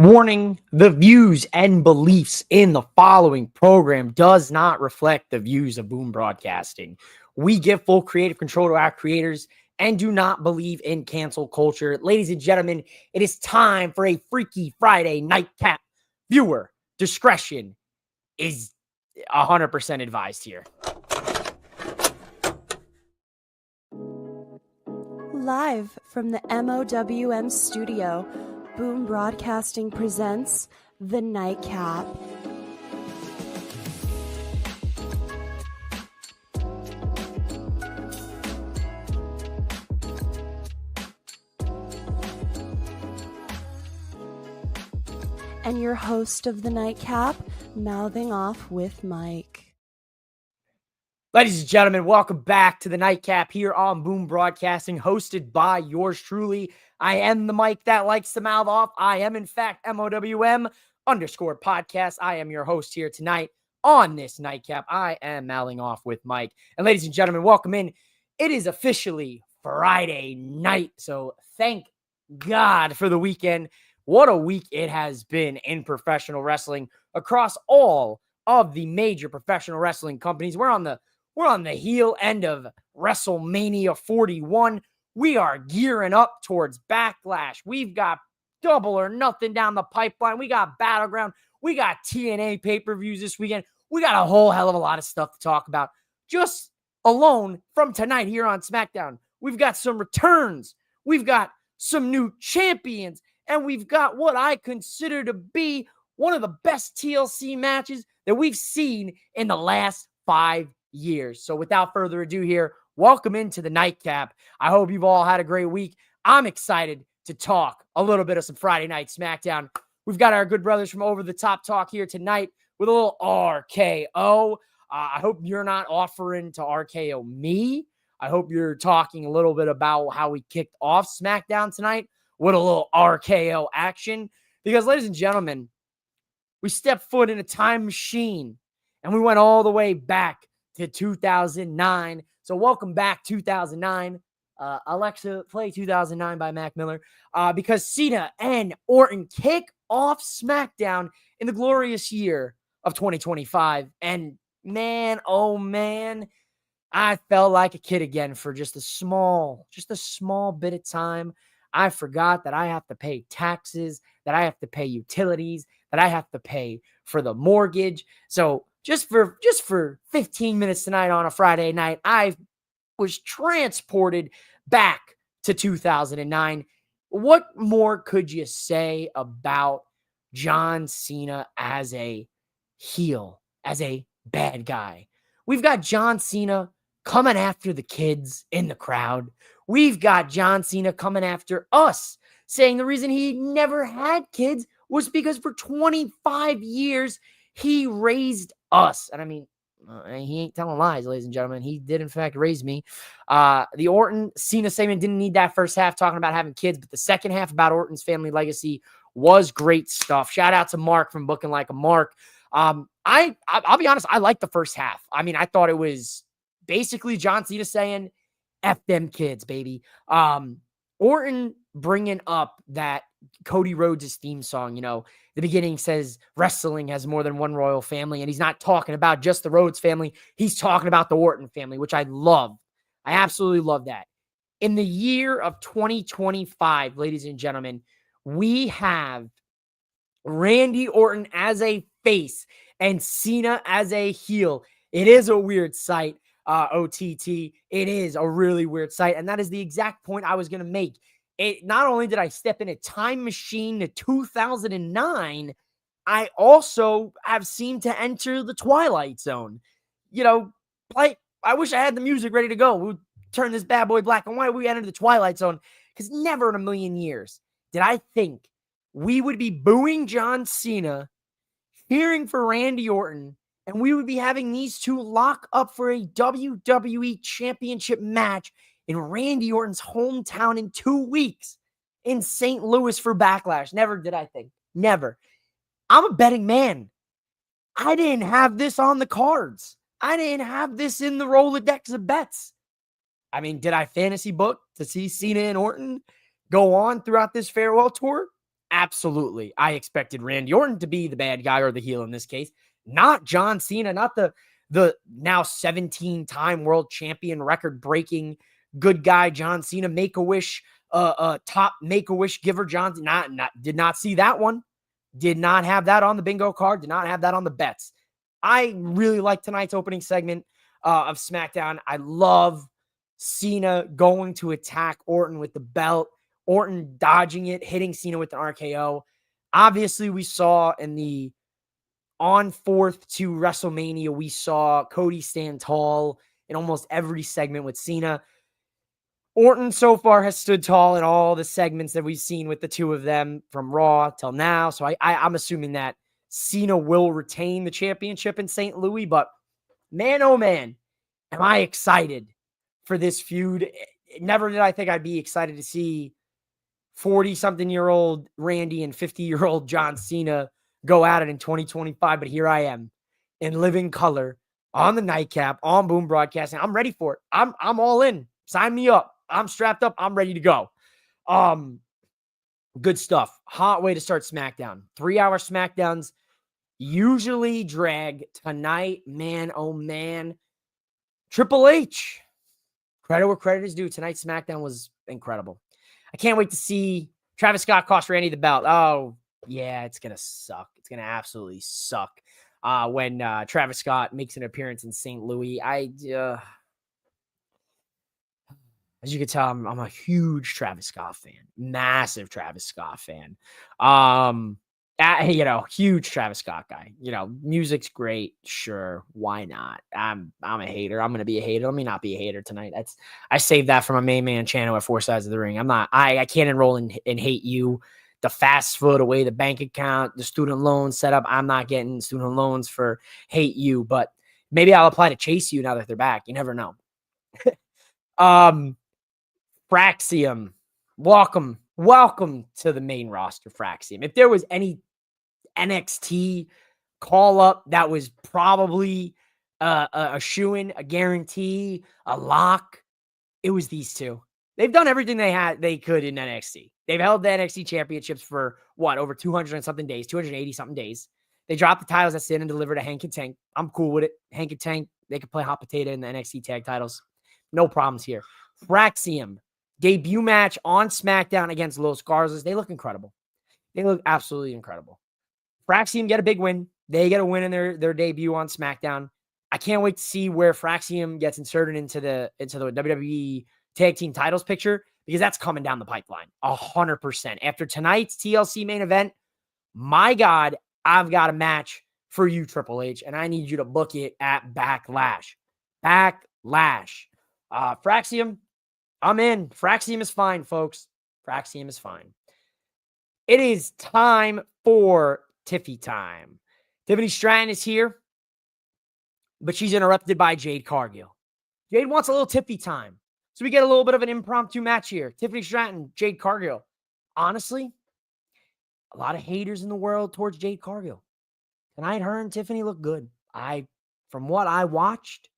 Warning, the views and beliefs in the following program does not reflect the views of Boom Broadcasting. We give full creative control to our creators and do not believe in cancel culture. Ladies and gentlemen, it is time for a Freaky Friday Nightcap. Viewer discretion is 100% advised here. Live from the MOWM studio, Boom Broadcasting presents The Nightcap. And your host of The Nightcap, mouthing off with Mike. Ladies and gentlemen, welcome back to The Nightcap here on Boom Broadcasting, hosted by yours truly. I am the Mike that likes to mouth off. I am, in fact, MOWM_podcast. I am your host here tonight on this Nightcap. I am mouthing off with Mike. And ladies and gentlemen, welcome in. It is officially Friday night, so thank God for the weekend. What a week it has been in professional wrestling across all of the major professional wrestling companies. We're on the heel end of WrestleMania 41. We are gearing up towards Backlash. We've got Double or Nothing down the pipeline. We got Battleground. We got TNA pay-per-views this weekend. We got a whole hell of a lot of stuff to talk about. Just alone from tonight here on SmackDown, we've got some returns. We've got some new champions. And we've got what I consider to be one of the best TLC matches that we've seen in the last 5 years. So without further ado here, welcome into the Nightcap. I hope you've all had a great week. I'm excited to talk a little bit of some Friday Night SmackDown. We've got our good brothers from Over the Top Talk here tonight with a little RKO. I hope you're not offering to RKO me. I hope you're talking a little bit about how we kicked off SmackDown tonight with a little RKO action. Because, ladies and gentlemen, we stepped foot in a time machine and we went all the way back to 2009. So welcome back, 2009. Alexa, play 2009 by Mac Miller. Because Cena and Orton kick off SmackDown in the glorious year of 2025. And man, oh man, I felt like a kid again for just a small bit of time. I forgot that I have to pay taxes, that I have to pay utilities, that I have to pay for the mortgage. So just for 15 minutes tonight on a Friday night, I was transported back to 2009. What more could you say about John Cena as a heel, as a bad guy? We've got John Cena coming after the kids in the crowd. We've got John Cena coming after us, saying the reason he never had kids was because for 25 years, he raised us. And I mean, he ain't telling lies, ladies and gentlemen. He did, in fact, raise me. The Orton-Cena segment didn't need that first half talking about having kids, but the second half about Orton's family legacy was great stuff. Shout out to Mark from Booking Like a Mark. I'll be honest, I liked the first half. I mean, I thought it was basically John Cena saying, F them kids, baby. Orton bringing up that Cody Rhodes' theme song, the beginning says wrestling has more than one royal family, and he's not talking about just the Rhodes family. He's talking about the Orton family, which I love. I absolutely love that. In the year of 2025, ladies and gentlemen, we have Randy Orton as a face and Cena as a heel. It is a weird sight. OTT. It is a really weird sight. And that is the exact point I was going to make. Not only did I step in a time machine to 2009, I also have seemed to enter the Twilight Zone. I wish I had the music ready to go. We'll turn this bad boy black and white. We entered the Twilight Zone because never in a million years did I think we would be booing John Cena, cheering for Randy Orton, and we would be having these two lock up for a WWE Championship match in Randy Orton's hometown in 2 weeks in St. Louis for Backlash. Never did I think. Never. I'm a betting man. I didn't have this on the cards. I didn't have this in the Rolodex of bets. I mean, did I fantasy book to see Cena and Orton go on throughout this farewell tour? Absolutely. I expected Randy Orton to be the bad guy or the heel in this case, not John Cena, not the now 17-time world champion, record-breaking good guy John Cena, Make-A-Wish, top Make-A-Wish giver John. Did not see that one. Did not have that on the bingo card. Did not have that on the bets. I really like tonight's opening segment of SmackDown. I love Cena going to attack Orton with the belt. Orton dodging it, hitting Cena with an RKO. Obviously, we saw in the on fourth to WrestleMania, we saw Cody stand tall in almost every segment with Cena. Orton so far has stood tall in all the segments that we've seen with the two of them from Raw till now. So I'm assuming that Cena will retain the championship in St. Louis. But man, oh man, am I excited for this feud. Never did I think I'd be excited to see 40-something-year-old Randy and 50-year-old John Cena go at it in 2025, but here I am in living color on the Nightcap, on Boom Broadcasting. I'm ready for it. I'm all in. Sign me up. I'm strapped up. I'm ready to go. Good stuff. Hot way to start SmackDown. 3-hour SmackDowns usually drag. Tonight, man, oh man. Triple H. Credit where credit is due. Tonight's SmackDown was incredible. I can't wait to see Travis Scott cost Randy the belt. Oh, yeah, it's going to suck. It's going to absolutely suck when Travis Scott makes an appearance in St. Louis. As you can tell, I'm a huge Travis Scott fan. Massive Travis Scott fan. Huge Travis Scott guy. Music's great. Sure, why not? I'm a hater. I'm gonna be a hater. Let me not be a hater tonight. I saved that for my main man channel at Four Sides of the Ring. I can't enroll in Hate You. The fast foot away, the bank account, the student loan setup. I'm not getting student loans for Hate You, but maybe I'll apply to Chase You now that they're back. You never know. Fraxium, welcome to the main roster, Fraxium. If there was any NXT call up that was probably a shoo-in, a guarantee, a lock, it was these two. They've done everything they could in NXT. They've held the NXT championships for over 200 and something days, 280 something days. They dropped the titles at Sin and delivered to Hank and Tank. I'm cool with it. Hank and Tank, they could play hot potato in the NXT tag titles. No problems here. Fraxium, debut match on SmackDown against Los Garzas. They look incredible. They look absolutely incredible. Fraxium get a big win. They get a win in their debut on SmackDown. I can't wait to see where Fraxium gets inserted into the WWE tag team titles picture, because that's coming down the pipeline 100%. After tonight's TLC main event, my God, I've got a match for you, Triple H, and I need you to book it at Backlash. Fraxium, I'm in. Fraxium is fine, folks. Fraxium is fine. It is time for Tiffy time. Tiffany Stratton is here, but she's interrupted by Jade Cargill. Jade wants a little Tiffy time. So we get a little bit of an impromptu match here. Tiffany Stratton, Jade Cargill. Honestly, a lot of haters in the world towards Jade Cargill. Tonight, her and Tiffany look good. From what I watched,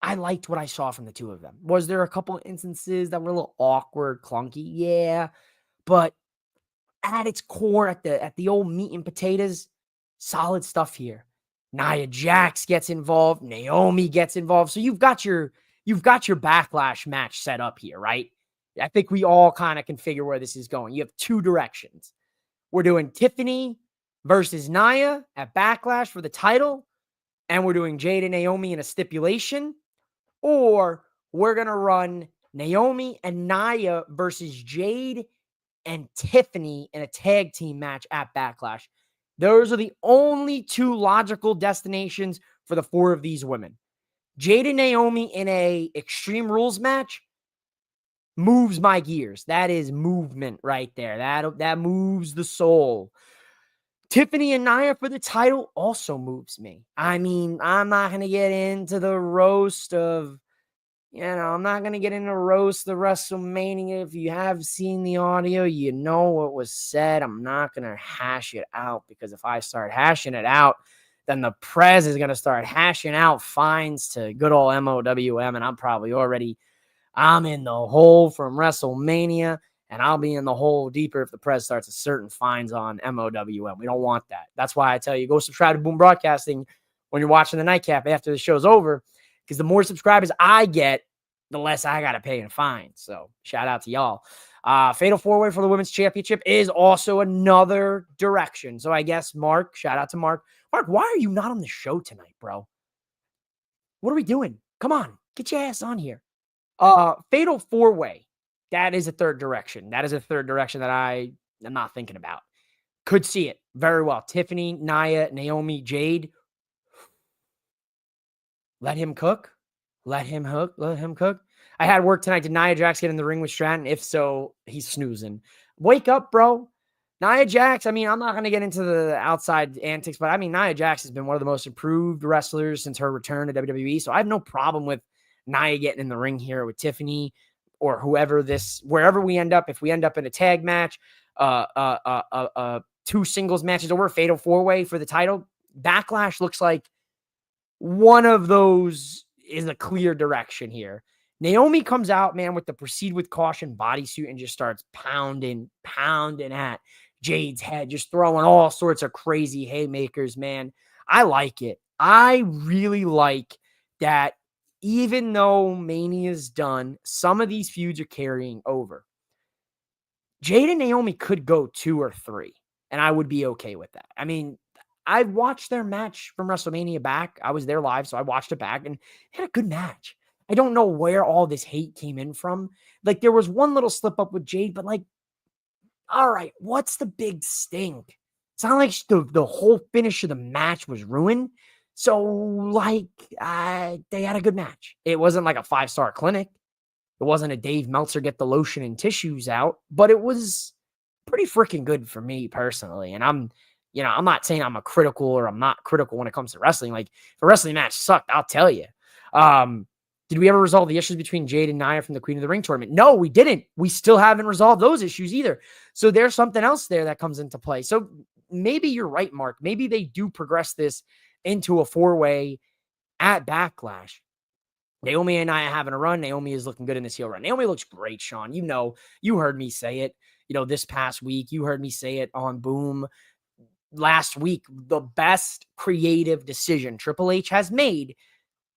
I liked what I saw from the two of them. Was there a couple instances that were a little awkward, clunky? Yeah. But at its core, at the old meat and potatoes, solid stuff here. Nia Jax gets involved. Naomi gets involved. So you've got your Backlash match set up here, right? I think we all kind of can figure where this is going. You have two directions. We're doing Tiffany versus Nia at Backlash for the title, and we're doing Jade and Naomi in a stipulation, or we're going to run Naomi and Nia versus Jade and Tiffany in a tag team match at Backlash. Those are the only two logical destinations for the four of these women. Jade and Naomi in a Extreme Rules match moves my gears. That is movement right there. That moves the soul. Tiffany and Nia for the title also moves me. I mean, I'm not going to get into the roast of, I'm not going to get into roast the WrestleMania. If you have seen the audio, you know what was said. I'm not going to hash it out, because if I start hashing it out, then the Prez is going to start hashing out fines to good old MOWM, and I'm in the hole from WrestleMania. And I'll be in the hole deeper if the press starts asserting fines on MOWM. We don't want that. That's why I tell you, go subscribe to Boom Broadcasting when you're watching the Nightcap after the show's over, because the more subscribers I get, the less I got to pay in fines. So shout out to y'all. Fatal 4-Way for the Women's Championship is also another direction. So I guess Mark, shout out to Mark. Mark, why are you not on the show tonight, bro? What are we doing? Come on, get your ass on here. Fatal 4-Way. That is a third direction. That is a third direction that I am not thinking about. Could see it very well. Tiffany, Nia, Naomi, Jade. Let him cook. Let him cook. I had work tonight. Did Nia Jax get in the ring with Stratton? If so, he's snoozing. Wake up, bro. Nia Jax, I mean, I'm not going to get into the outside antics, but I mean, Nia Jax has been one of the most improved wrestlers since her return to WWE. So I have no problem with Nia getting in the ring here with Tiffany or wherever we end up. If we end up in a tag match, 2 singles matches, or a fatal 4-way for the title, Backlash looks like one of those is a clear direction here. Naomi comes out, man, with the Proceed with Caution bodysuit and just starts pounding at Jade's head, just throwing all sorts of crazy haymakers, man. I like it. I really like that. Even though Mania's done, some of these feuds are carrying over. Jade and Naomi could go 2 or 3, and I would be okay with that. I mean, I watched their match from WrestleMania back. I was there live, so I watched it back, and they had a good match. I don't know where all this hate came in from. Like, there was one little slip up with Jade, but like, all right, what's the big sting? It's not like the whole finish of the match was ruined. So, like, they had a good match. It wasn't like a 5-star clinic. It wasn't a Dave Meltzer get the lotion and tissues out, but it was pretty freaking good for me personally. And I'm not saying I'm not critical when it comes to wrestling. Like, if a wrestling match sucked, I'll tell you. Did we ever resolve the issues between Jade and Nia from the Queen of the Ring tournament? No, we didn't. We still haven't resolved those issues either. So there's something else there that comes into play. So maybe you're right, Mark. Maybe they do progress this into a 4-way at Backlash. Naomi and Nia having a run. Naomi is looking good in this heel run. Naomi looks great, Sean. You heard me say it, this past week. You heard me say it on Boom last week. The best creative decision Triple H has made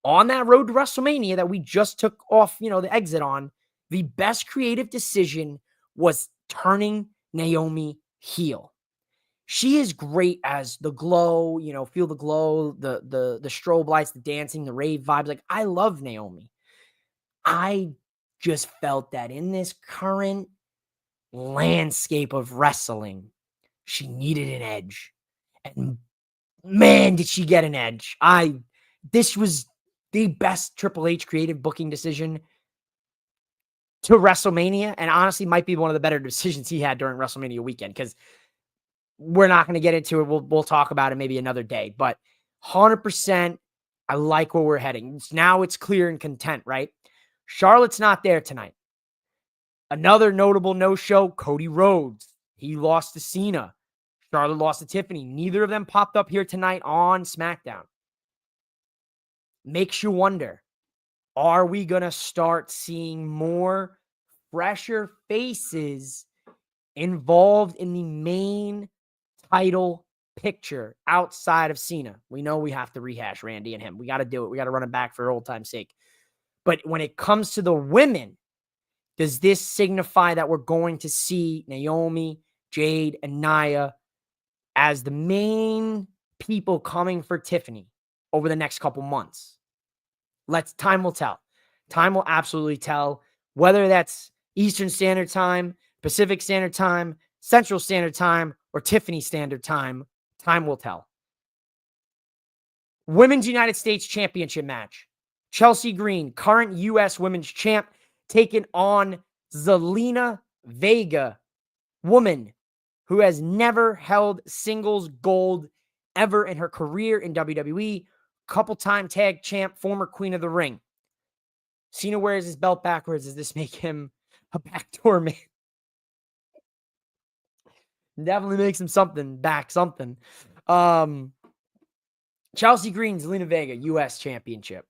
on that road to WrestleMania that we just took off, the exit on, the best creative decision was turning Naomi heel. She is great as the glow, feel the glow, the strobe lights, the dancing, the rave vibes. Like, I love Naomi. I just felt that in this current landscape of wrestling, she needed an edge. And man, did she get an edge. This was the best Triple H creative booking decision to WrestleMania, and honestly might be one of the better decisions he had during WrestleMania weekend, because we're not going to get into it. We'll talk about it maybe another day, but 100%, I like where we're heading. Now it's clear and content, right? Charlotte's not there tonight. Another notable no-show, Cody Rhodes. He lost to Cena. Charlotte lost to Tiffany. Neither of them popped up here tonight on SmackDown. Makes you wonder, are we going to start seeing more fresher faces involved in the main title picture outside of Cena? We know we have to rehash Randy and him. We got to do it. We got to run it back for old time's sake. But when it comes to the women, does this signify that we're going to see Naomi, Jade, and Nia as the main people coming for Tiffany over the next couple months? Time will tell. Time will absolutely tell, whether that's Eastern Standard Time, Pacific Standard Time, Central Standard Time, or Tiffany Standard Time. Time will tell. Women's United States Championship match. Chelsea Green, current U.S. Women's Champ, taking on Zelina Vega, woman who has never held singles gold ever in her career in WWE, couple-time tag champ, former Queen of the Ring. Cena wears his belt backwards. Does this make him a backdoor man? Definitely makes him something. Chelsea Green, Zelina Vega, U.S. Championship.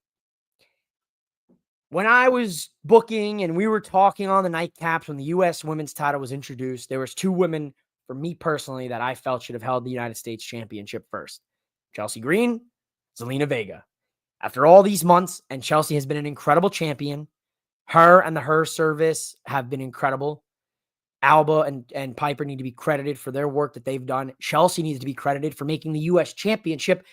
when I was booking and we were talking on the Nightcaps when the U.S. women's title was introduced, there was two women, for me personally, that I felt should have held the United States championship first. Chelsea Green, Zelina Vega. After all these months, and Chelsea has been an incredible champion. Her and the Her service have been incredible. Alba and Piper need to be credited for their work that they've done. Chelsea needs to be credited for making the U.S. championship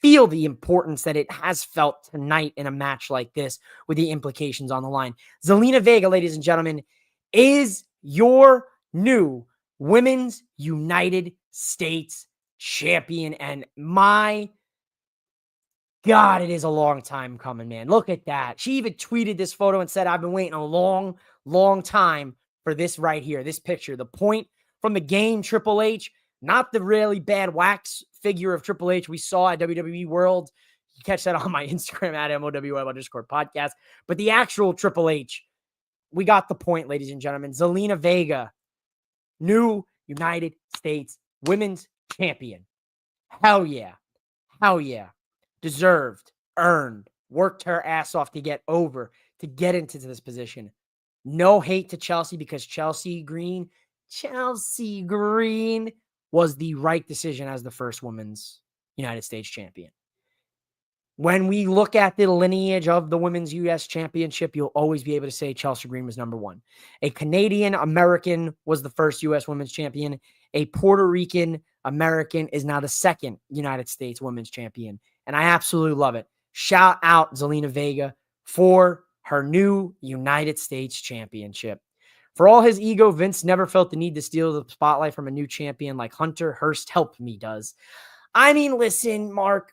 feel the importance that it has felt tonight in a match like this with the implications on the line. Zelina Vega, ladies and gentlemen, is your new Women's United States champion. And my God, it is a long time coming, man. Look at that. She even tweeted this photo and said, I've been waiting a long, long time for this right here, this picture. The point from the game, Triple H, not the really bad wax figure of Triple H we saw at WWE World. You catch that on my Instagram at MOWM_podcast. But the actual Triple H, we got the point, ladies and gentlemen. Zelina Vega, new United States Women's Champion. Hell yeah. Hell yeah. Deserved, earned, worked her ass off to get over, to get into this position. No hate to Chelsea because Chelsea Green was the right decision as the first women's United States champion. When we look at the lineage of the women's U.S. championship, you'll always be able to say Chelsea Green was number one. A Canadian American was the first U.S. women's champion. A Puerto Rican American is now the second United States women's champion. And I absolutely love it. Shout out Zelina Vega for her new United States championship. For all his ego, Vince never felt the need to steal the spotlight from a new champion like Hunter Hearst Help Me does. I mean, listen, Mark,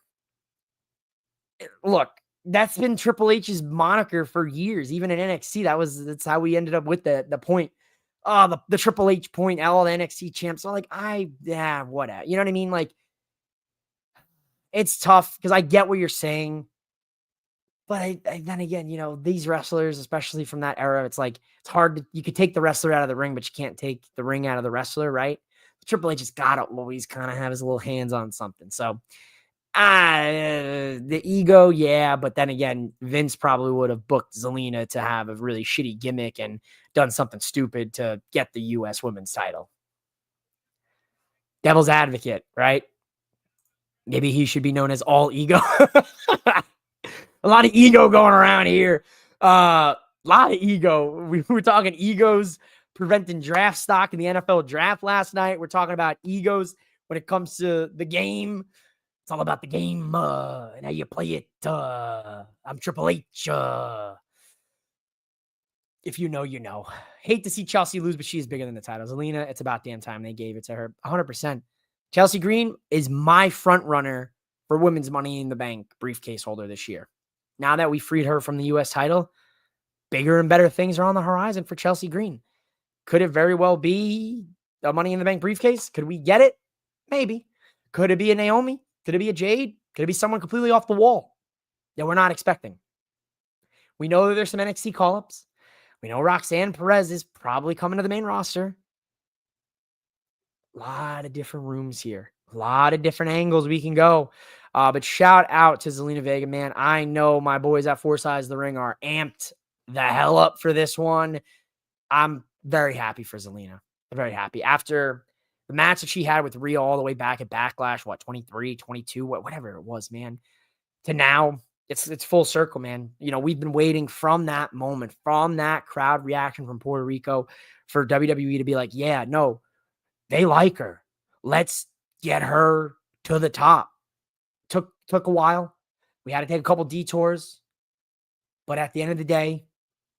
look, that's been Triple H's moniker for years, even in NXT. That's how we ended up with the point. The Triple H point, all the NXT champs. So whatever. You know what I mean? Like, it's tough because I get what you're saying. But then again, you know, these wrestlers, especially from that era, it's like, it's hard to, you could take the wrestler out of the ring, but you can't take the ring out of the wrestler, right? Triple H just got to always kind of have his little hands on something. So, the ego, yeah. But then again, Vince probably would have booked Zelina to have a really shitty gimmick and done something stupid to get the U.S. women's title. Devil's advocate, right? Maybe he should be known as All Ego. A lot of ego going around here. A lot of ego. We were talking egos preventing draft stock in the NFL draft last night. We're talking about egos when it comes to the game. It's all about the game and how you play it. I'm Triple H. If you know, you know. Hate to see Chelsea lose, but she is bigger than the title. Zelina, it's about damn time they gave it to her. 100%. Chelsea Green is my front runner for Women's Money in the Bank briefcase holder this year. Now that we freed her from the U.S. title, bigger and better things are on the horizon for Chelsea Green. Could it very well be a Money in the Bank briefcase? Could we get it? Maybe. Could it be a Naomi? Could it be a Jade? Could it be someone completely off the wall that we're not expecting? We know that there's some NXT call-ups. We know Roxanne Perez is probably coming to the main roster. A lot of different rooms here. A lot of different angles we can go. But shout out to Zelina Vega, man. I know my boys at Four Sides of the Ring are amped the hell up for this one. I'm very happy for Zelina. I'm very happy. After the match that she had with Rhea all the way back at Backlash, 23, 22, whatever it was, man, to now, it's full circle, man. You know, we've been waiting from that moment, from that crowd reaction from Puerto Rico for WWE to be like, yeah, no, they like her. Let's get her to the top. Took a while. We had to take a couple detours. But at the end of the day,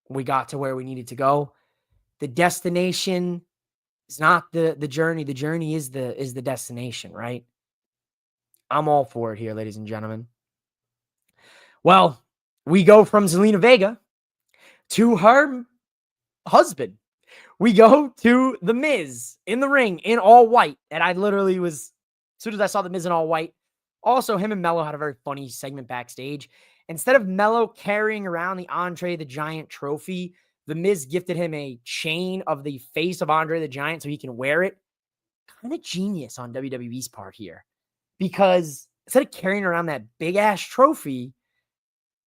we got to where we needed to go. The destination is not the journey. The journey is the destination, right? I'm all for it here, ladies and gentlemen. Well, we go from Zelina Vega to her husband. We go to The Miz in the ring in all white. And I literally was, as soon as I saw The Miz in all white, also him and Mello had a very funny segment backstage. Instead of Mello carrying around the Andre the Giant trophy, The Miz gifted him a chain of the face of Andre the Giant so he can wear it. Kind of genius on WWE's part here. Because instead of carrying around that big-ass trophy,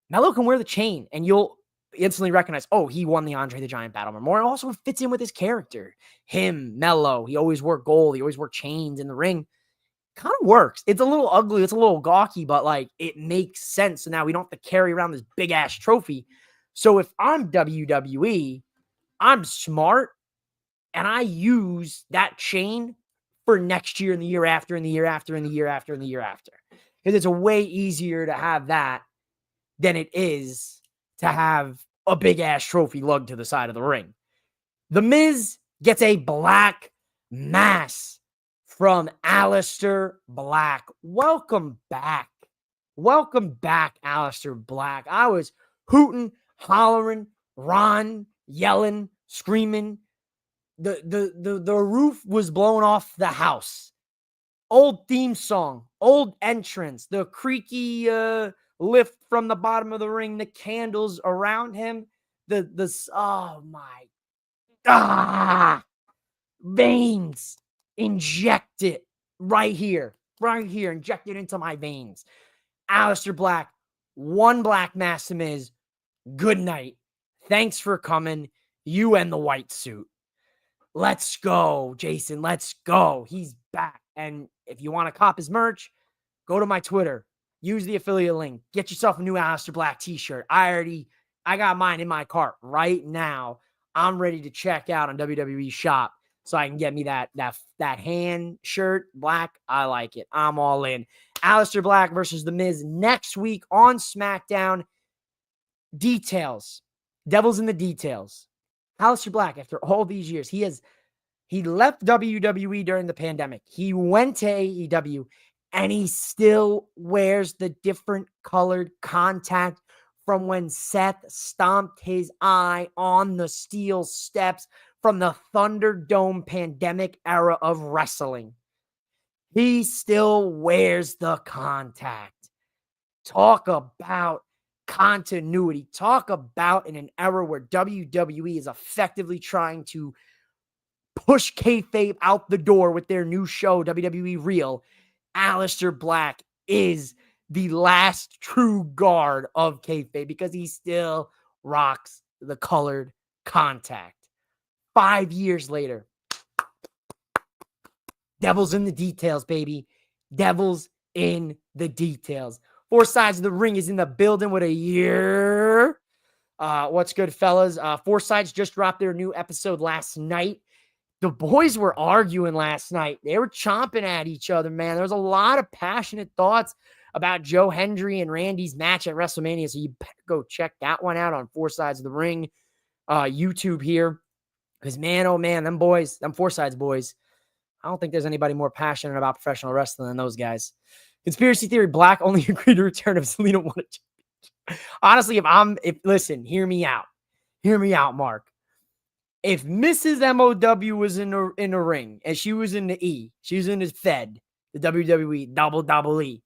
Mello can wear the chain, and you'll instantly recognize, oh, he won the Andre the Giant Battle Memorial. Also fits in with his character. Him, mellow. He always wore gold. He always wore chains in the ring. Kind of works. It's a little ugly. It's a little gawky, but like it makes sense. So now we don't have to carry around this big ass trophy. So if I'm WWE, I'm smart and I use that chain for next year and the year after and the year after and the year after and the year after. Because it's a way easier to have that than it is to have a big ass trophy lugged to the side of the ring. The Miz gets a black mass from Aleister Black. Welcome back. Welcome back, Aleister Black. I was hooting, hollering, Ron yelling, screaming. The roof was blown off the house. Old theme song, old entrance, the creaky lift from the bottom of the ring, the candles around him, oh my veins, inject it right here, inject it into my veins. Aleister Black, one black mass is good night. Thanks for coming. You and the white suit. Let's go, Jason. Let's go. He's back. And if you want to cop his merch, go to my Twitter. Use the affiliate link. Get yourself a new Aleister Black t-shirt. I got mine in my cart right now. I'm ready to check out on WWE Shop so I can get me that hand shirt. Black, I like it. I'm all in. Aleister Black versus The Miz next week on SmackDown. Details. Devil's in the details. Aleister Black, after all these years, he left WWE during the pandemic. He went to AEW, and he still wears the different colored contact from when Seth stomped his eye on the steel steps from the Thunderdome pandemic era of wrestling. He still wears the contact. Talk about continuity. Talk about in an era where WWE is effectively trying to push kayfabe out the door with their new show, WWE Real. Aleister Black is the last true guard of kayfabe because he still rocks the colored contact. 5 years later, devil's in the details, baby. Devil's in the details. Four Sides of the Ring is in the building with a year. What's good, fellas? Four Sides just dropped their new episode last night. The boys were arguing last night. They were chomping at each other, man. There was a lot of passionate thoughts about Joe Hendry and Randy's match at WrestleMania, so you better go check that one out on Four Sides of the Ring YouTube here. Because, man, oh, man, them boys, them Four Sides boys, I don't think there's anybody more passionate about professional wrestling than those guys. Conspiracy theory, Black only agreed to return if Selena won a Honestly, listen, hear me out. Hear me out, Mark. If Mrs. MOW was in the ring and she was in the E, she was in the Fed, the WWE double E,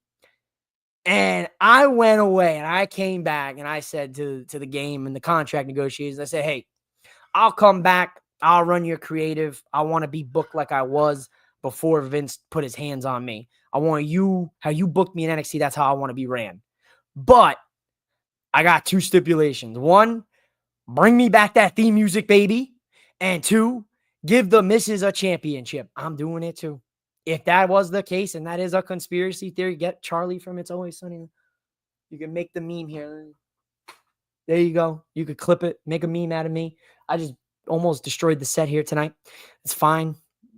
and I went away and I came back and I said to the game and the contract negotiations, I said, hey, I'll come back. I'll run your creative. I want to be booked like I was before Vince put his hands on me. I want how you booked me in NXT. That's how I want to be ran. But I got two stipulations. One, bring me back that theme music, baby. And two, give the missus a championship. I'm doing it too. If that was the case, and that is a conspiracy theory, get Charlie from It's Always Sunny. You can make the meme here. There you go. You could clip it, make a meme out of me. I just almost destroyed the set here tonight. It's fine.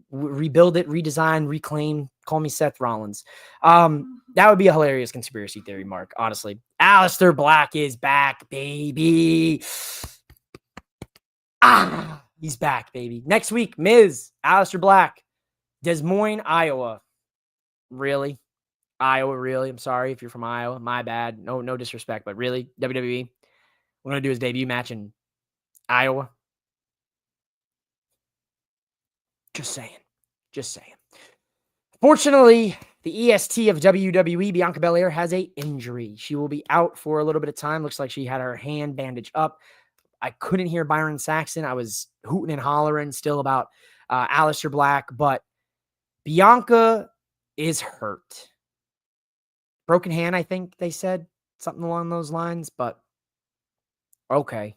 Rebuild it, redesign, reclaim. Call me Seth Rollins. That would be a hilarious conspiracy theory, Mark, honestly. Aleister Black is back, baby. He's back, baby. Next week, Miz, Aleister Black, Des Moines, Iowa. Really? Iowa, really? I'm sorry if you're from Iowa. My bad. No disrespect, but really? WWE? We're going to do his debut match in Iowa. Just saying. Fortunately, the EST of WWE, Bianca Belair, has an injury. She will be out for a little bit of time. Looks like she had her hand bandaged up. I couldn't hear Byron Saxton. I was hooting and hollering still about Aleister Black, but Bianca is hurt. Broken hand, I think they said. Something along those lines, but Okay.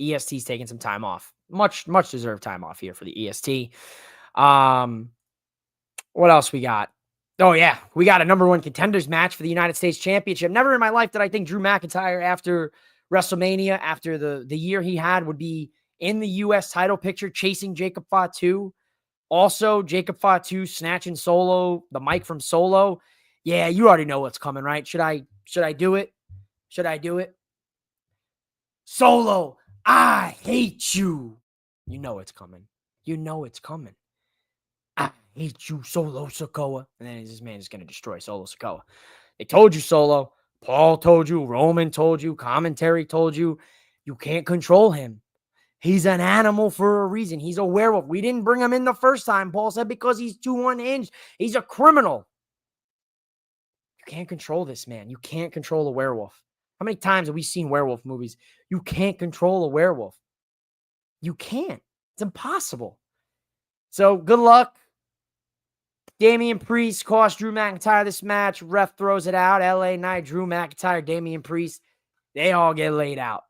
EST's taking some time off. Much deserved time off here for the EST. What else we got? Oh, yeah. We got a number one contenders match for the United States Championship. Never in my life did I think Drew McIntyre, after WrestleMania, after the year he had, would be in the U.S. title picture chasing Jacob Fatu. Also, Jacob Fatu snatching Solo, the mic from Solo. Yeah, you already know what's coming, right? Should I do it? Should I do it? Solo, I hate you. You know it's coming. You know it's coming. I hate you, Solo Sikoa. And then this man is going to destroy Solo Sikoa. They told you, Solo. Paul told you. Roman told you. Commentary told you. You can't control him. He's an animal for a reason. He's a werewolf. We didn't bring him in the first time, Paul said, because he's too unhinged. He's a criminal. You can't control this man. You can't control a werewolf. How many times have we seen werewolf movies? You can't control a werewolf. You can't. It's impossible. So good luck. Damian Priest cost Drew McIntyre this match. Ref throws it out. LA Knight, Drew McIntyre, Damian Priest. They all get laid out.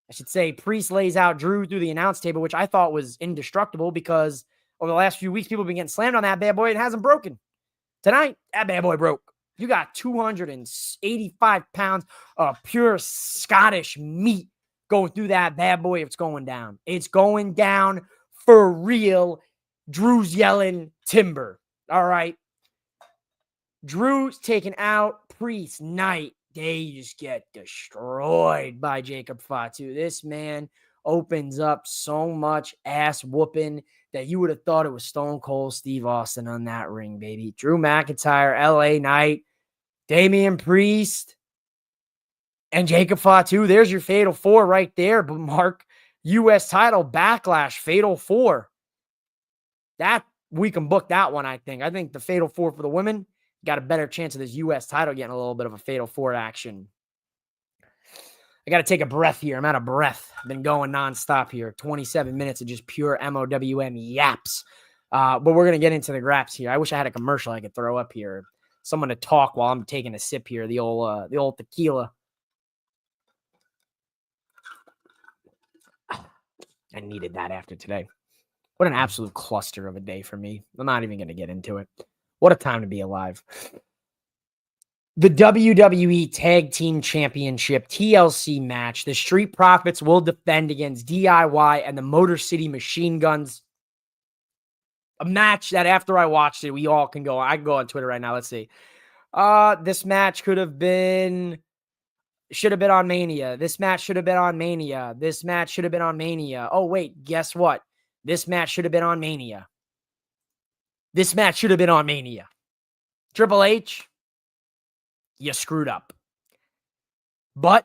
I should say Priest lays out Drew through the announce table, which I thought was indestructible because over the last few weeks, people have been getting slammed on that bad boy and it hasn't broken. Tonight, that bad boy broke. You got 285 pounds of pure Scottish meat going through that bad boy. It's going down. It's going down for real. Drew's yelling timber. All right. Drew's taken out. Priest, Knight. They just get destroyed by Jacob Fatu. This man opens up so much ass whooping that you would have thought it was Stone Cold Steve Austin on that ring, baby. Drew McIntyre, LA Knight, Damian Priest, and Jacob Fatu. There's your Fatal Four right there, but Mark. U.S. title, Backlash, Fatal Four. That we can book that one, I think. I think the Fatal Four for the women got a better chance of this U.S. title getting a little bit of a Fatal Four action. I got to take a breath here. I'm out of breath. I've been going nonstop here. 27 minutes of just pure MOWM yaps. But we're going to get into the graps here. I wish I had a commercial I could throw up here. Someone to talk while I'm taking a sip here. The old tequila. I needed that after today. What an absolute cluster of a day for me. I'm not even going to get into it. What a time to be alive. The WWE Tag Team Championship TLC match. The Street Profits will defend against DIY and the Motor City Machine Guns. A match that after I watched it, we all can go. I can go on Twitter right now. Let's see. This match should have been on Mania. This match should have been on Mania. This match should have been on Mania. Oh, wait, guess what? This match should have been on Mania. This match should have been on Mania. Triple H, you screwed up. But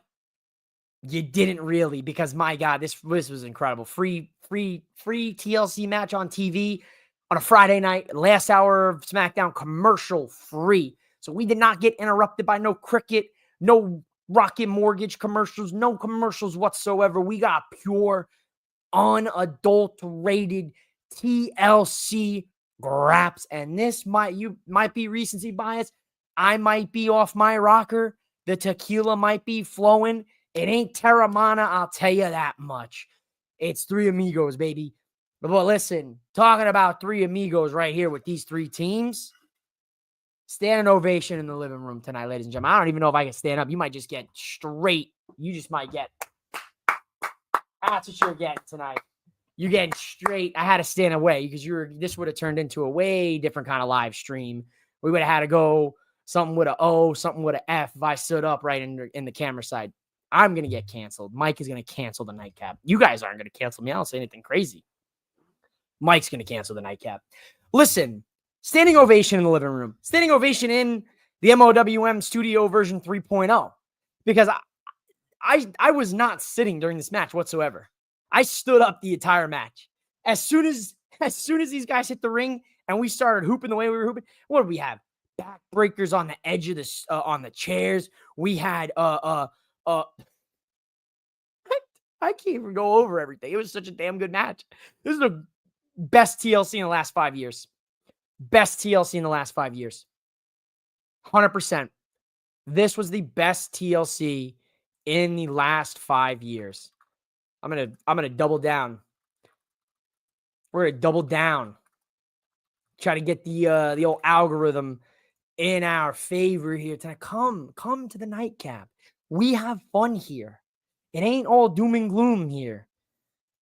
you didn't really, because my God, this was incredible. Free TLC match on TV on a Friday night, last hour of SmackDown, commercial free. So we did not get interrupted by no cricket, no Rocket Mortgage commercials, no commercials whatsoever. We got pure, unadulterated TLC graps. And this might be recency bias. I might be off my rocker. The tequila might be flowing. It ain't Terramana, I'll tell you that much. It's Three Amigos, baby. But listen, talking about Three Amigos right here with these three teams. Standing ovation in the living room tonight, ladies and gentlemen. I don't even know if I can stand up. You might just get straight. You just might get. That's what you're getting tonight. You're getting straight. I had to stand away because this would have turned into a way different kind of live stream. We would have had to go something with an O, something with an F if I stood up right in the camera side. I'm going to get canceled. Mike is going to cancel the Nightcap. You guys aren't going to cancel me. I don't say anything crazy. Mike's going to cancel the Nightcap. Listen. Standing ovation in the living room. Standing ovation in the MOWM Studio version 3.0. Because I was not sitting during this match whatsoever. I stood up the entire match. As soon as these guys hit the ring and we started hooping the way we were hooping, what did we have? Backbreakers on the edge of on the chairs. We had I can't even go over everything. It was such a damn good match. This is the best TLC in the last 5 years. Best TLC in the last 5 years. 100%. This was the best TLC in the last 5 years. I'm gonna double down. We're gonna double down. Try to get the old algorithm in our favor here tonight. Come to the Nightcap. We have fun here. It ain't all doom and gloom here.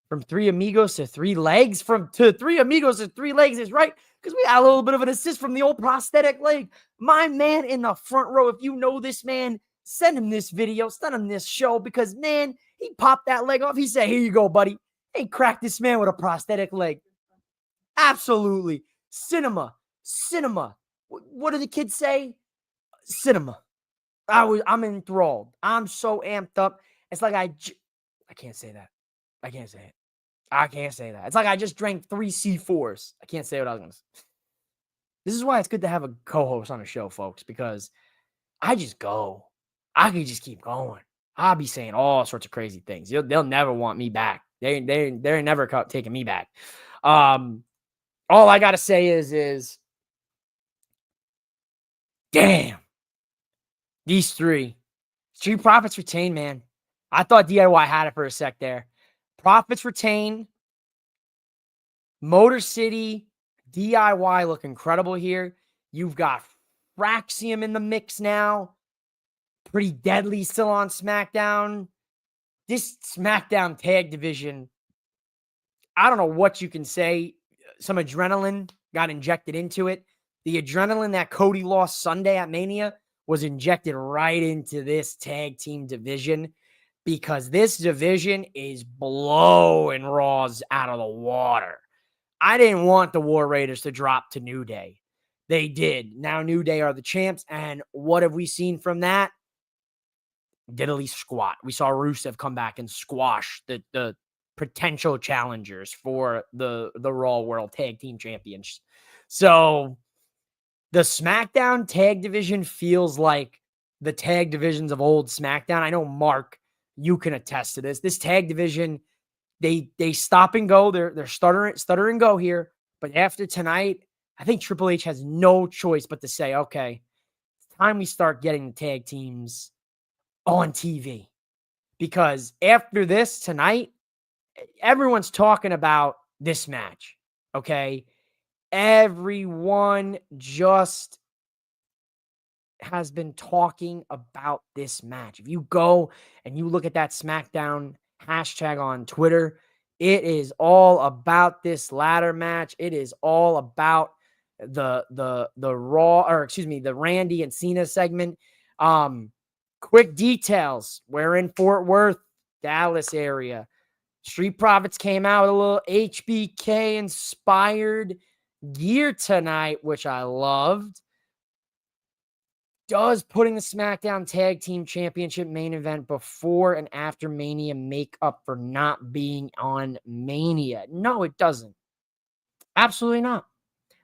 From three amigos to three legs, to three amigos to three legs is right, because we had a little bit of an assist from the old prosthetic leg. My man in the front row, if you know this man, send him this video, send him this show, because, man, he popped that leg off. He said, here you go, buddy. Hey, crack this man with a prosthetic leg. Absolutely. Cinema. What do the kids say? Cinema. I'm enthralled. I'm so amped up. It's like I can't say that. I can't say that. It's like I just drank 3 C4s. I can't say what I was going to say. This is why it's good to have a co-host on a show, folks, because I just go. I can just keep going. I'll be saying all sorts of crazy things. They'll never want me back. They're never taking me back. All I got to say is, damn, these three. Street Profits retain, man. I thought DIY had it for a sec there. Profits retain. Motor City, DIY look incredible here. You've got Fraxium in the mix now. Pretty Deadly still on SmackDown. This SmackDown tag division, I don't know what you can say. Some adrenaline got injected into it. The adrenaline that Cody lost Sunday at Mania was injected right into this tag team division, because this division is blowing Raws out of the water. I didn't want the War Raiders to drop to New Day. They did. Now New Day are the champs, and what have we seen from that? Diddly squat. We saw Rusev come back and squash the potential challengers for the Raw World Tag Team Champions. So the SmackDown tag division feels like the tag divisions of old SmackDown. I know, Mark, you can attest to this. This tag division, they stop and go. They're stutter and go here. But after tonight, I think Triple H has no choice but to say, okay, it's time we start getting the tag teams on TV. Because after this tonight, everyone's talking about this match, okay? Everyone just has been talking about this match. If you go and you look at that SmackDown hashtag on Twitter, it is all about this ladder match. It is all about the Randy and Cena segment. Quick details. We're in Fort Worth, Dallas area. Street Profits came out with a little HBK inspired gear tonight, which I loved. Does putting the SmackDown Tag Team Championship main event before and after Mania make up for not being on Mania? No, it doesn't. Absolutely not.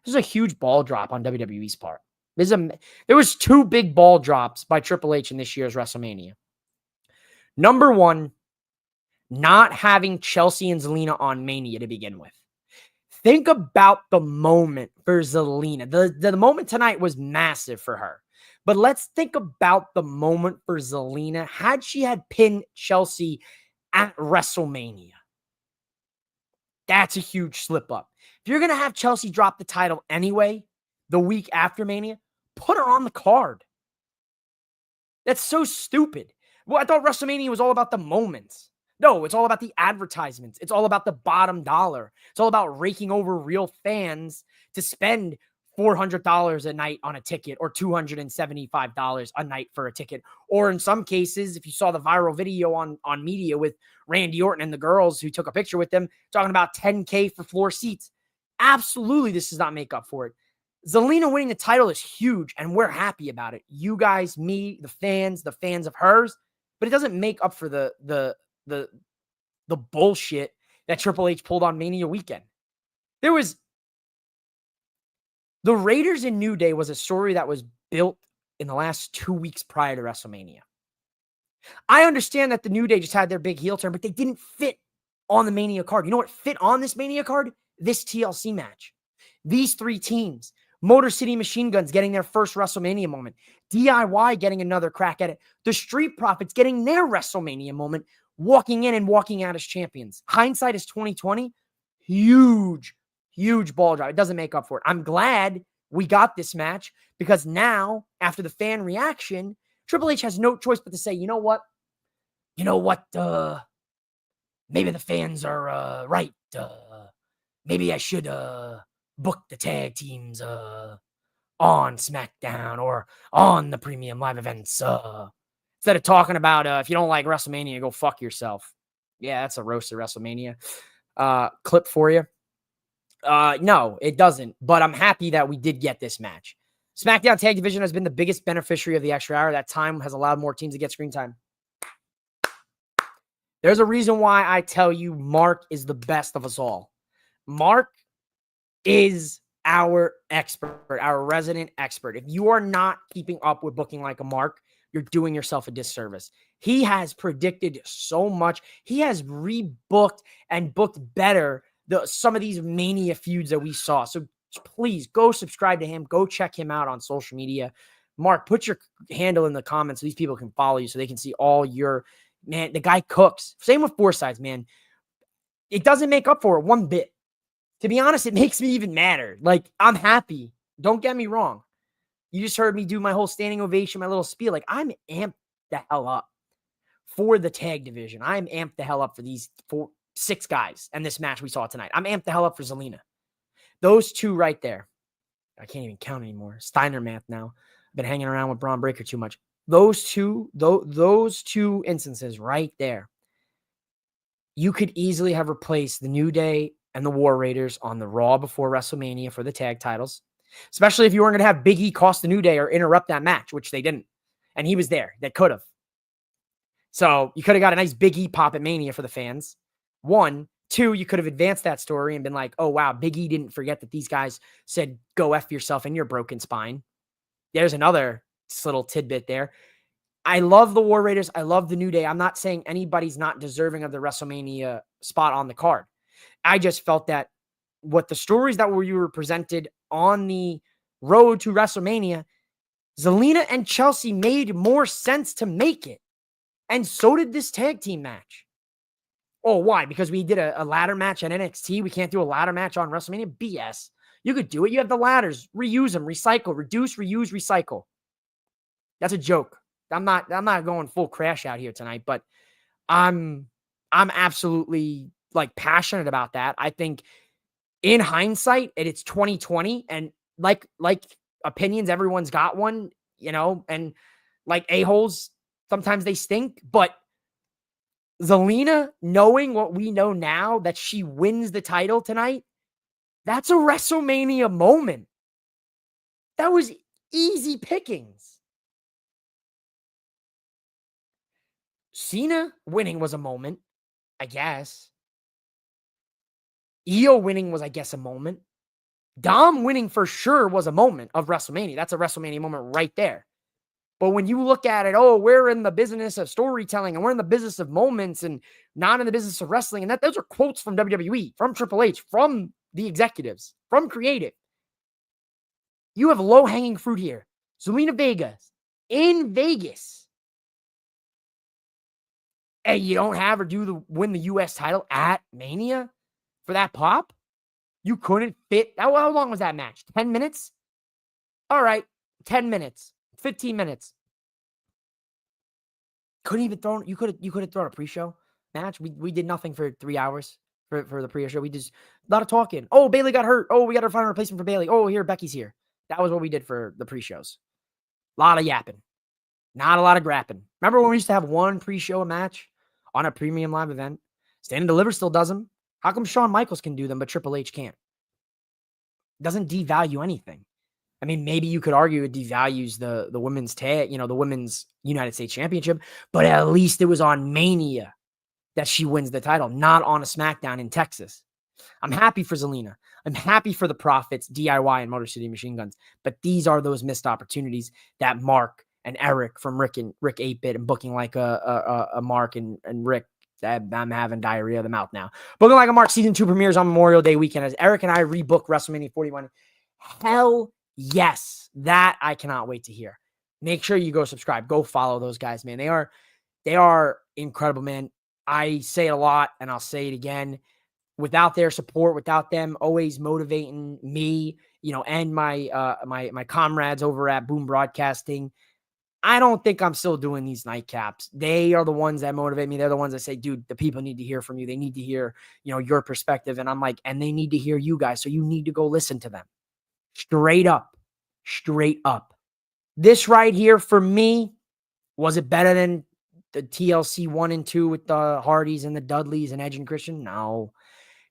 This is a huge ball drop on WWE's part. There was 2 big ball drops by Triple H in this year's WrestleMania. Number 1, not having Chelsea and Zelina on Mania to begin with. Think about the moment for Zelina. The moment tonight was massive for her. But let's think about the moment for Zelina had she had pinned Chelsea at WrestleMania. That's a huge slip up. If you're going to have Chelsea drop the title anyway, the week after Mania, put her on the card. That's so stupid. Well, I thought WrestleMania was all about the moments. No, it's all about the advertisements. It's all about the bottom dollar. It's all about raking over real fans to spend $400 a night on a ticket, or $275 a night for a ticket. Or in some cases, if you saw the viral video on media with Randy Orton and the girls who took a picture with them, talking about $10K for floor seats. Absolutely, this does not make up for it. Zelina winning the title is huge, and we're happy about it. You guys, me, the fans of hers, but it doesn't make up for the bullshit that Triple H pulled on Mania weekend. The Raiders in New Day was a story that was built in the last 2 weeks prior to WrestleMania. I understand that the New Day just had their big heel turn, but they didn't fit on the Mania card. You know what fit on this Mania card? This TLC match. These 3 teams. Motor City Machine Guns getting their first WrestleMania moment. DIY getting another crack at it. The Street Profits getting their WrestleMania moment, walking in and walking out as champions. Hindsight is 2020. Huge, huge ball drop. It doesn't make up for it. I'm glad we got this match because now, after the fan reaction, Triple H has no choice but to say, you know what? Maybe the fans are right. Maybe I should book the tag teams on SmackDown or on the premium live events. Instead of talking about if you don't like WrestleMania, go fuck yourself. Yeah, that's a roast of WrestleMania clip for you. No, it doesn't. But I'm happy that we did get this match. SmackDown Tag Division has been the biggest beneficiary of the extra hour. That time has allowed more teams to get screen time. There's a reason why I tell you Mark is the best of us all. Mark is our expert, our resident expert. If you are not keeping up with booking like a Mark, you're doing yourself a disservice. He has predicted so much. He has rebooked and booked better some of these Mania feuds that we saw. So please go subscribe to him. Go check him out on social media. Mark, put your handle in the comments so these people can follow you so they can see all your, man, the guy cooks. Same with Forsyths, man. It doesn't make up for it one bit. To be honest, it makes me even madder. Like, I'm happy. Don't get me wrong. You just heard me do my whole standing ovation, my little spiel. Like, I'm amped the hell up for the tag division. I'm amped the hell up for these 6 guys and this match we saw tonight. I'm amped the hell up for Zelina. Those two right there. I can't even count anymore. Steiner math now. I've been hanging around with Braun Breaker too much. Those two instances right there. You could easily have replaced the New Day and the War Raiders on the Raw before WrestleMania for the tag titles, especially if you weren't going to have Big E cost the New Day or interrupt that match, which they didn't. And he was there. They could have. So you could have got a nice Big E pop at Mania for the fans. 1, 2, you could have advanced that story and been like, oh, wow, Big E didn't forget that these guys said, go F yourself and your broken spine. There's another little tidbit there. I love the War Raiders. I love the New Day. I'm not saying anybody's not deserving of the WrestleMania spot on the card. I just felt that what the stories that you were presented on the road to WrestleMania, Zelina and Chelsea made more sense to make it. And so did this tag team match. Oh, why? Because we did a ladder match at NXT. We can't do a ladder match on WrestleMania? BS. You could do it. You have the ladders. Reuse them. Recycle. Reduce, reuse, recycle. That's a joke. I'm not going full crash out here tonight, but I'm absolutely like passionate about that. I think in hindsight, it's 2020 and like opinions, everyone's got one, you know, and like a-holes, sometimes they stink, but Zelina, knowing what we know now, that she wins the title tonight, that's a WrestleMania moment. That was easy pickings. Cena winning was a moment, I guess. Io winning was, I guess, a moment. Dom winning for sure was a moment of WrestleMania. That's a WrestleMania moment right there. But when you look at it, oh, we're in the business of storytelling and we're in the business of moments and not in the business of wrestling. And those are quotes from WWE, from Triple H, from the executives, from creative. You have low-hanging fruit here. Zelina Vega in Vegas. And you don't have her win the U.S. title at Mania for that pop? You couldn't fit. How long was that match? 10 minutes? All right, 10 minutes, 15 minutes. Couldn't even throw. You could have thrown a pre-show match. We did nothing for 3 hours for the pre-show. We just a lot of talking. Oh, Bayley got hurt. Oh, we got to find a replacement for Bayley. Oh, here Becky's here. That was what we did for the pre-shows. A lot of yapping, not a lot of grapping. Remember when we used to have one pre-show match on a premium live event? Stand and Deliver still does them. How come Shawn Michaels can do them, but Triple H can't? It doesn't devalue anything. I mean, maybe you could argue it devalues the women's tag, the women's United States Championship, but at least it was on Mania that she wins the title, not on a SmackDown in Texas. I'm happy for Zelina. I'm happy for the Profits, DIY, and Motor City Machine Guns. But these are those missed opportunities that Mark and Eric from Rick 8-Bit and booking like a Mark and Rick. I'm having diarrhea of the mouth now. Booking like a Mark season 2 premieres on Memorial Day weekend as Eric and I rebook WrestleMania 41. Hell yes. That I cannot wait to hear. make sure you go subscribe. Go follow those guys, man. They are incredible, man. I say it a lot, and I'll say it again. Without their support, without them always motivating me, and my comrades over at Boom Broadcasting, I don't think I'm still doing these nightcaps. They are the ones that motivate me. They're the ones that say, dude, the people need to hear from you. They need to hear, your perspective. And I'm like, and they need to hear you guys. So you need to go listen to them. Straight up. This right here for me, was it better than the TLC 1 and 2 with the Hardys and the Dudleys and Edge and Christian? No.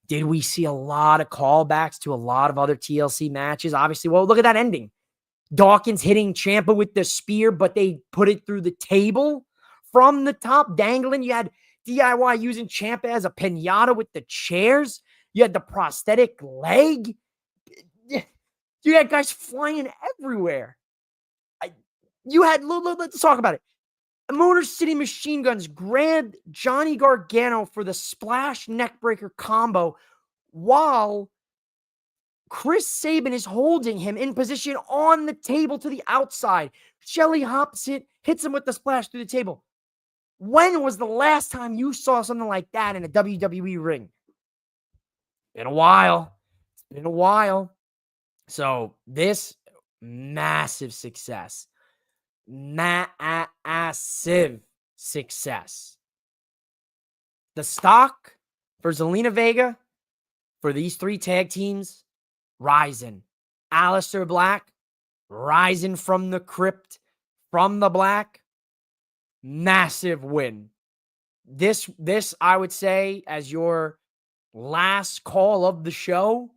Did we see a lot of callbacks to a lot of other TLC matches? Obviously, well, look at that ending. Dawkins hitting Ciampa with the spear, but they put it through the table from the top, dangling. You had DIY using Ciampa as a pinata with the chairs. You had the prosthetic leg. You had guys flying everywhere. Let's talk about it. Motor City Machine Guns grabbed Johnny Gargano for the splash neckbreaker combo while Chris Sabin is holding him in position on the table to the outside. Shelly hops it, hits him with the splash through the table. When was the last time you saw something like that in a WWE ring? Been a while. It's been a while. So this massive success. Massive success. The stock for Zelina Vega, for these 3 tag teams, rising. Aleister Black, rising from the crypt, from the black. Massive win. This I would say, as your last call of the show,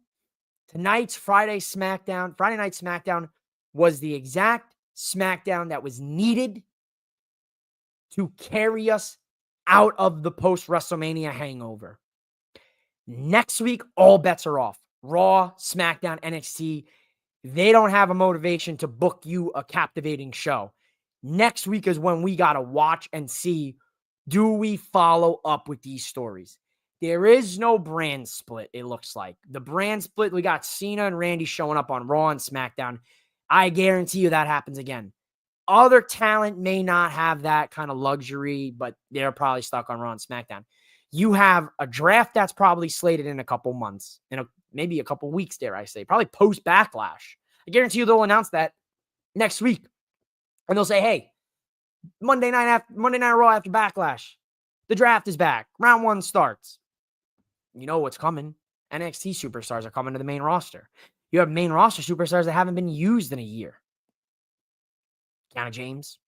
tonight's Friday Night SmackDown was the exact SmackDown that was needed to carry us out of the post-WrestleMania hangover. Next week, all bets are off. Raw, SmackDown, NXT, they don't have a motivation to book you a captivating show. Next week is when we got to watch and see, do we follow up with these stories? There is no brand split, it looks like. The brand split, we got Cena and Randy showing up on Raw and SmackDown. I guarantee you that happens again. Other talent may not have that kind of luxury, but they're probably stuck on Raw and SmackDown. You have a draft that's probably slated in a couple months, maybe a couple weeks, dare I say, probably post Backlash. I guarantee you they'll announce that next week. And they'll say, hey, Monday Night Raw after Backlash, the draft is back. Round 1 starts. You know what's coming. NXT superstars are coming to the main roster. You have main roster superstars that haven't been used in a year. Kiana James.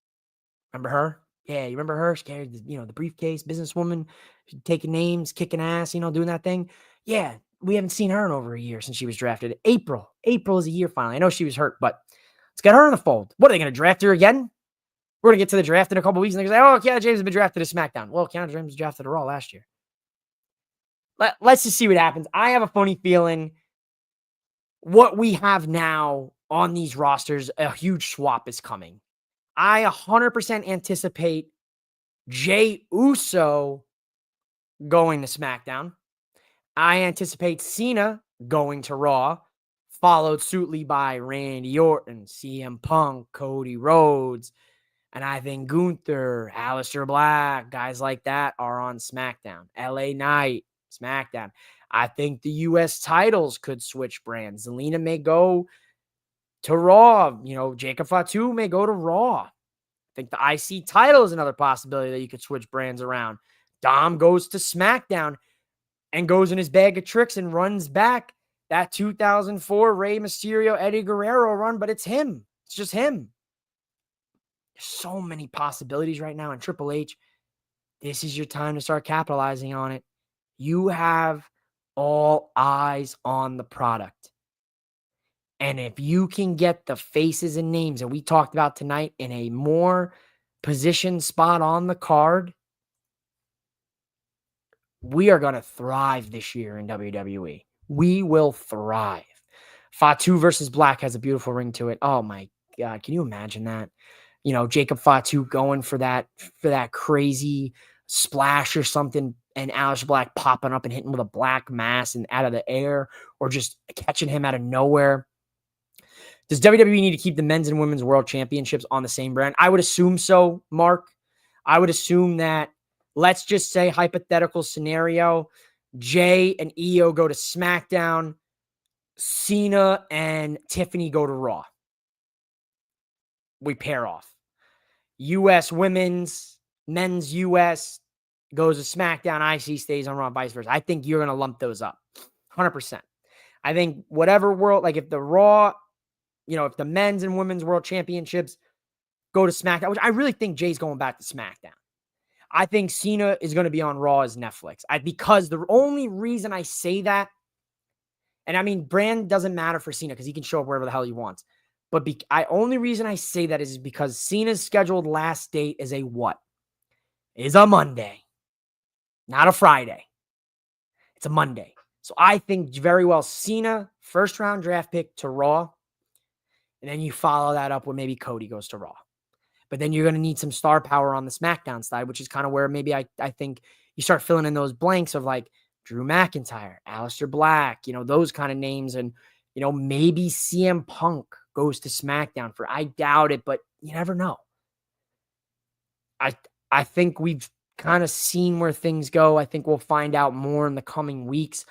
Remember her? Yeah, you remember her? She carried the briefcase, businesswoman, taking names, kicking ass, doing that thing. Yeah, we haven't seen her in over a year since she was drafted. April is a year finally. I know she was hurt, but let's get her in the fold. What, are they going to draft her again? We're going to get to the draft in a couple weeks, and they're going to say, oh, Kiana James has been drafted to SmackDown. Well, Kiana James was drafted to Raw last year. Let's just see what happens. I have a funny feeling what we have now on these rosters, a huge swap is coming. I 100% anticipate Jey Uso going to SmackDown. I anticipate Cena going to Raw, followed suitly by Randy Orton, CM Punk, Cody Rhodes, and I think Gunther, Aleister Black, guys like that are on SmackDown. LA Knight, SmackDown. I think the U.S. titles could switch brands. Zelina may go to Raw. Jacob Fatu may go to Raw. I think the IC title is another possibility that you could switch brands around. Dom goes to SmackDown and goes in his bag of tricks and runs back that 2004 Rey Mysterio, Eddie Guerrero run, but it's him. It's just him. There's so many possibilities right now in Triple H. This is your time to start capitalizing on it. You have all eyes on the product. And if you can get the faces and names that we talked about tonight in a more positioned spot on the card, we are going to thrive this year in WWE. We will thrive. Fatu versus Black has a beautiful ring to it. Oh my God. Can you imagine that? Jacob Fatu going for that crazy splash or something, and Aleister Black popping up and hitting with a black mass and out of the air, or just catching him out of nowhere. Does WWE need to keep the men's and women's world championships on the same brand? I would assume so, Mark. I would assume that, let's just say, hypothetical scenario, Jay and Io go to SmackDown, Cena and Tiffany go to Raw. We pair off. U.S. women's, men's U.S. goes to SmackDown, IC stays on Raw, vice versa. I think you're going to lump those up. 100%. I think whatever world, like if the Raw, if the men's and women's world championships go to SmackDown, which I really think Jay's going back to SmackDown. I think Cena is going to be on Raw as Netflix. Because the only reason I say that, and I mean, brand doesn't matter for Cena because he can show up wherever the hell he wants. But only reason I say that is because Cena's scheduled last date is a what? Is a Monday, not a Friday. It's a Monday. So I think very well Cena, first round draft pick to Raw. And then you follow that up with maybe Cody goes to Raw. But then you're going to need some star power on the SmackDown side, which is kind of where maybe I think you start filling in those blanks of like Drew McIntyre, Aleister Black, those kind of names. And, maybe CM Punk goes to SmackDown I doubt it, but you never know. I think we've kind of seen where things go. I think we'll find out more in the coming weeks.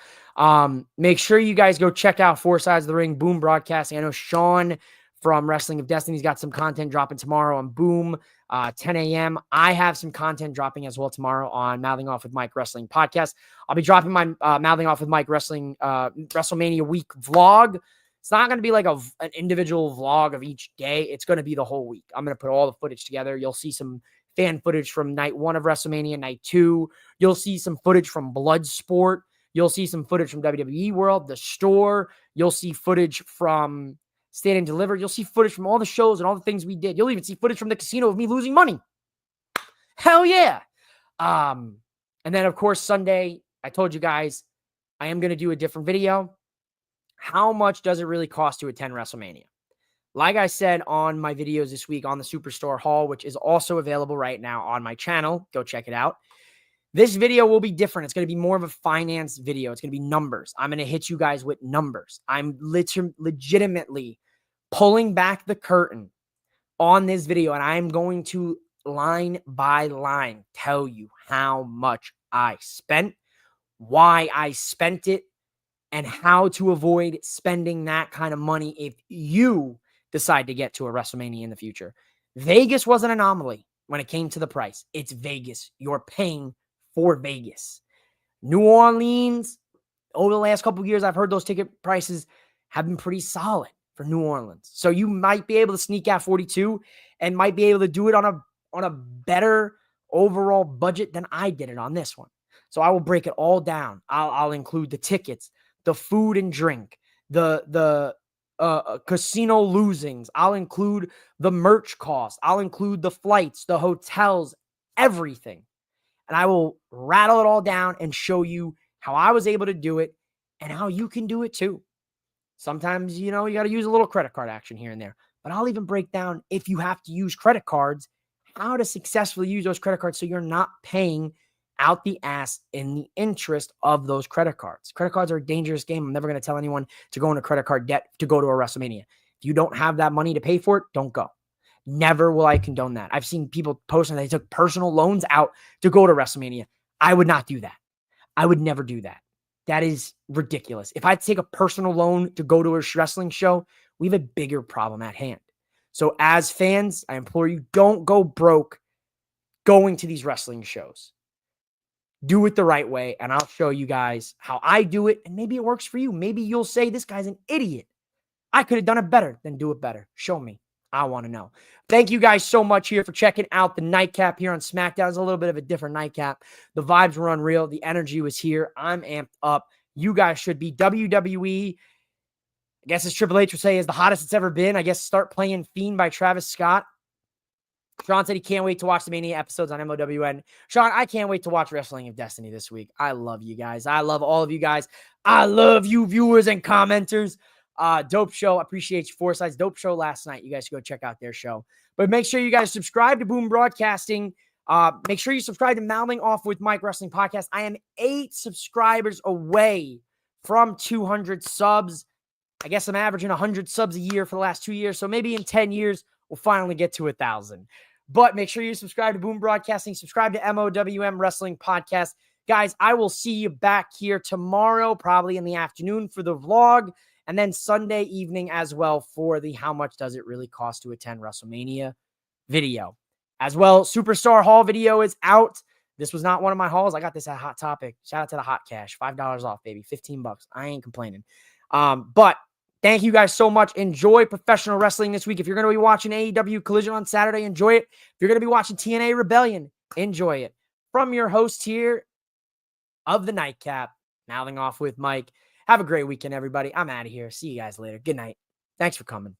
Make sure you guys go check out Four Sides of the Ring, Boom Broadcasting. I know Sean from Wrestling of Destiny's got some content dropping tomorrow on Boom, 10 a.m. I have some content dropping as well tomorrow on Mouthing Off with Mike Wrestling podcast. I'll be dropping my Mouthing Off with Mike Wrestling WrestleMania week vlog. It's not going to be like an individual vlog of each day. It's going to be the whole week. I'm going to put all the footage together. You'll see some fan footage from night 1 of WrestleMania, night 2. You'll see some footage from Bloodsport. You'll see some footage from WWE World, the store. You'll see footage from Stand and Deliver. You'll see footage from all the shows and all the things we did. You'll even see footage from the casino of me losing money. Hell yeah. And then, of course, Sunday, I told you guys, I am going to do a different video. How much does it really cost to attend WrestleMania? Like I said on my videos this week on the Superstore haul, which is also available right now on my channel. Go check it out. This video will be different. It's going to be more of a finance video. It's going to be numbers. I'm going to hit you guys with numbers. I'm legitimately pulling back the curtain on this video, and I'm going to line by line tell you how much I spent, why I spent it, and how to avoid spending that kind of money if you decide to get to a WrestleMania in the future. Vegas was an anomaly when it came to the price. It's Vegas. You're paying for Vegas. New Orleans, over the last couple of years, I've heard those ticket prices have been pretty solid for New Orleans. So you might be able to sneak out 42 and might be able to do it on a better overall budget than I did it on this one. So I will break it all down. I'll include the tickets, the food and drink, the casino losings. I'll include the merch cost. I'll include the flights, the hotels, everything. And I will rattle it all down and show you how I was able to do it and how you can do it too. Sometimes, you got to use a little credit card action here and there. But I'll even break down, if you have to use credit cards, how to successfully use those credit cards so you're not paying out the ass in the interest of those credit cards. Credit cards are a dangerous game. I'm never going to tell anyone to go into credit card debt to go to a WrestleMania. If you don't have that money to pay for it, don't go. Never will I condone that. I've seen people posting that they took personal loans out to go to WrestleMania. I would not do that. I would never do that. That is ridiculous. If I take a personal loan to go to a wrestling show, we have a bigger problem at hand. So as fans, I implore you, don't go broke going to these wrestling shows. Do it the right way, and I'll show you guys how I do it, and maybe it works for you. Maybe you'll say, this guy's an idiot. I could have done it better. Then do it better. Show me. I want to know. Thank you guys so much here for checking out the Nightcap here on SmackDown. It's a little bit of a different Nightcap. The vibes were unreal. The energy was here. I'm amped up. You guys should be. WWE, I guess as Triple H would say, is the hottest it's ever been. I guess start playing Fiend by Travis Scott. Sean said he can't wait to watch the Mania episodes on MOWN. Sean, I can't wait to watch Wrestling of Destiny this week. I love you guys. I love all of you guys. I love you viewers and commenters. Dope show. Appreciate you. Four Sides. Dope show last night. You guys should go check out their show. But make sure you guys subscribe to Boom Broadcasting. Make sure you subscribe to Mouthing Off with Mike Wrestling Podcast. I am 8 subscribers away from 200 subs. I guess I'm averaging 100 subs a year for the last 2 years. So maybe in 10 years, we'll finally get to 1,000. But make sure you subscribe to Boom Broadcasting, subscribe to MOWM Wrestling Podcast. Guys, I will see you back here tomorrow, probably in the afternoon for the vlog, and then Sunday evening as well for the How Much Does It Really Cost to Attend WrestleMania video. As well, Superstar Haul video is out. This was not one of my hauls. I got this at Hot Topic. Shout out to the Hot Cash. $5 off, baby. $15. I ain't complaining. But thank you guys so much. Enjoy professional wrestling this week. If you're going to be watching AEW Collision on Saturday, enjoy it. If you're going to be watching TNA Rebellion, enjoy it. From your host here of the Nightcap, mouthing off with Mike. Have a great weekend, everybody. I'm out of here. See you guys later. Good night. Thanks for coming.